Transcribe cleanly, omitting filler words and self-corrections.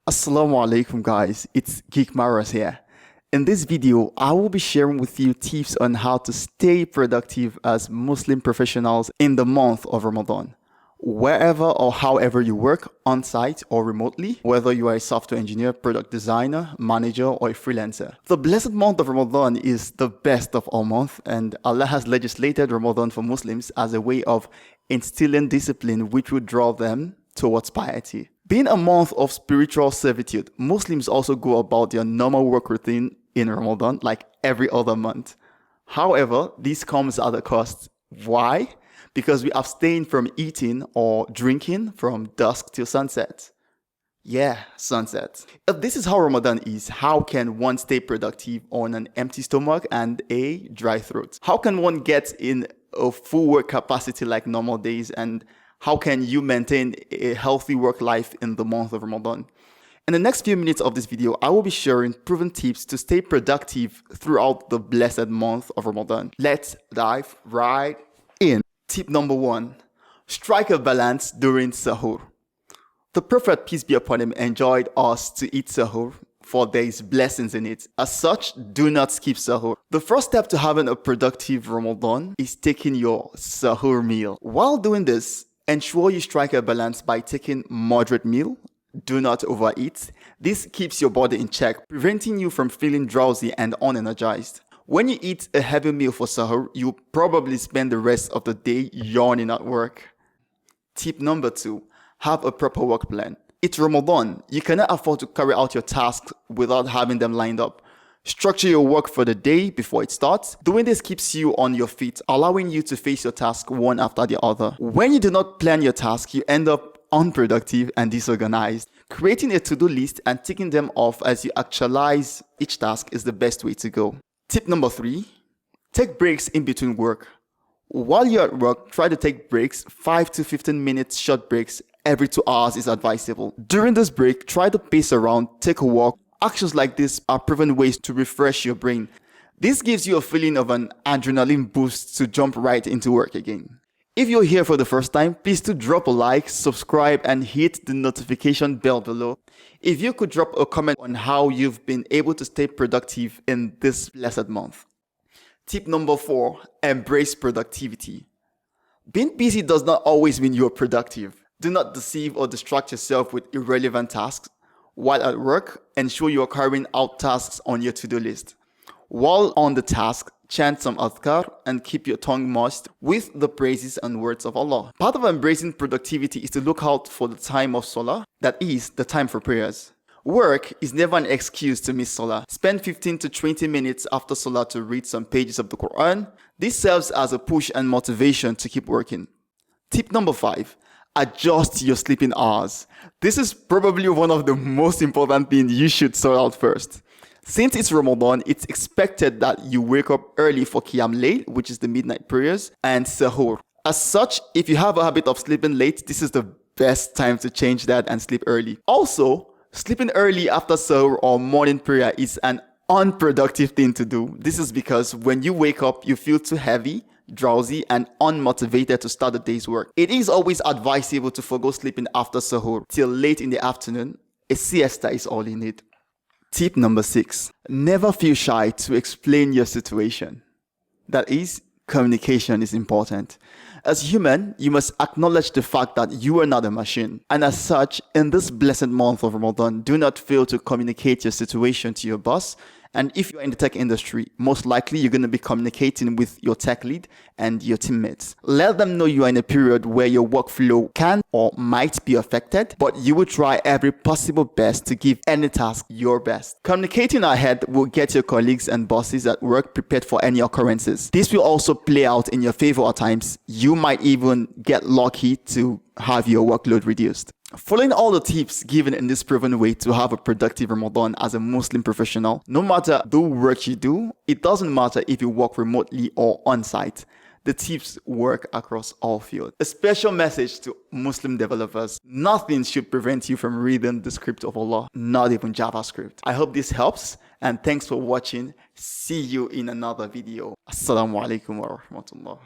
Assalamu alaikum guys, it's Geek Maras here. In this video, I will be sharing with you tips on how to stay productive as Muslim professionals in the month of Ramadan. Wherever or however you work, on-site or remotely, whether you are a software engineer, product designer, manager, or a freelancer. The blessed month of Ramadan is the best of all months, and Allah has legislated Ramadan for Muslims as a way of instilling discipline which will draw them towards piety. Being a month of spiritual servitude, Muslims also go about their normal work routine in Ramadan like every other month. However, this comes at a cost. Why? Because we abstain from eating or drinking from dusk till sunset. Yeah, sunset. If this is how Ramadan is, how can one stay productive on an empty stomach and a dry throat? How can one get in a full work capacity like normal days, and how can you maintain a healthy work life in the month of Ramadan? In the next few minutes of this video, I will be sharing proven tips to stay productive throughout the blessed month of Ramadan. Let's dive right in. Tip number 1, strike a balance during sahur. The Prophet, peace be upon him, enjoyed us to eat sahur, for there is blessings in it. As such, do not skip sahur. The first step to having a productive Ramadan is taking your sahur meal. While doing this, ensure you strike a balance by taking moderate meal. Do not overeat. This keeps your body in check, preventing you from feeling drowsy and unenergized. When you eat a heavy meal for sahur, you probably spend the rest of the day yawning at work. Tip number 2, have a proper work plan. It's Ramadan. You cannot afford to carry out your tasks without having them lined up. Structure your work for the day before it starts. Doing this keeps you on your feet, allowing you to face your task one after the other. When you do not plan your task, you end up unproductive and disorganized. Creating a to-do list and ticking them off as you actualize each task is the best way to go. Tip number 3, take breaks in between work. While you're at work, try to take breaks, 5 to 15 minutes short breaks every 2 hours is advisable. During this break, try to pace around, take a walk. Actions like this are proven ways to refresh your brain. This gives you a feeling of an adrenaline boost to jump right into work again. If you're here for the first time, please do drop a like, subscribe, and hit the notification bell below. If you could drop a comment on how you've been able to stay productive in this blessed month. Tip number 4, embrace productivity. Being busy does not always mean you're productive. Do not deceive or distract yourself with irrelevant tasks. While at work, ensure you are carrying out tasks on your to-do list. While on the task, chant some adhkar and keep your tongue moist with the praises and words of Allah. Part of embracing productivity is to look out for the time of Salah, that is, the time for prayers. Work is never an excuse to miss Salah. Spend 15 to 20 minutes after Salah to read some pages of the Quran. This serves as a push and motivation to keep working. Tip number 5, adjust your sleeping hours. This is probably one of the most important things you should sort out first. Since it's Ramadan, it's expected that you wake up early for Qiyam Layl, which is the midnight prayers, and Sahur. As such, if you have a habit of sleeping late, this is the best time to change that and sleep early. Also, sleeping early after Sahur or morning prayer is an unproductive thing to do. This is because when you wake up, you feel too heavy, drowsy, and unmotivated to start the day's work. It is always advisable to forgo sleeping after Sahur till late in the afternoon. A siesta is all you need. Tip number 6, never feel shy to explain your situation. That is, communication is important. As human, you must acknowledge the fact that you are not a machine. And as such, in this blessed month of Ramadan, do not fail to communicate your situation to your boss. And if you're in the tech industry, most likely you're going to be communicating with your tech lead and your teammates. Let them know you are in a period where your workflow can or might be affected, but you will try every possible best to give any task your best. Communicating ahead will get your colleagues and bosses at work prepared for any occurrences. This will also play out in your favor at times. You might even get lucky to have your workload reduced. Following all the tips given in this proven way to have a productive Ramadan as a Muslim professional, no matter the work you do, it doesn't matter if you work remotely or on-site. The tips work across all fields. A special message to Muslim developers: nothing should prevent you from reading the script of Allah, not even JavaScript. I hope this helps, and thanks for watching. See you in another video. Assalamu alaikum wa rahmatullah.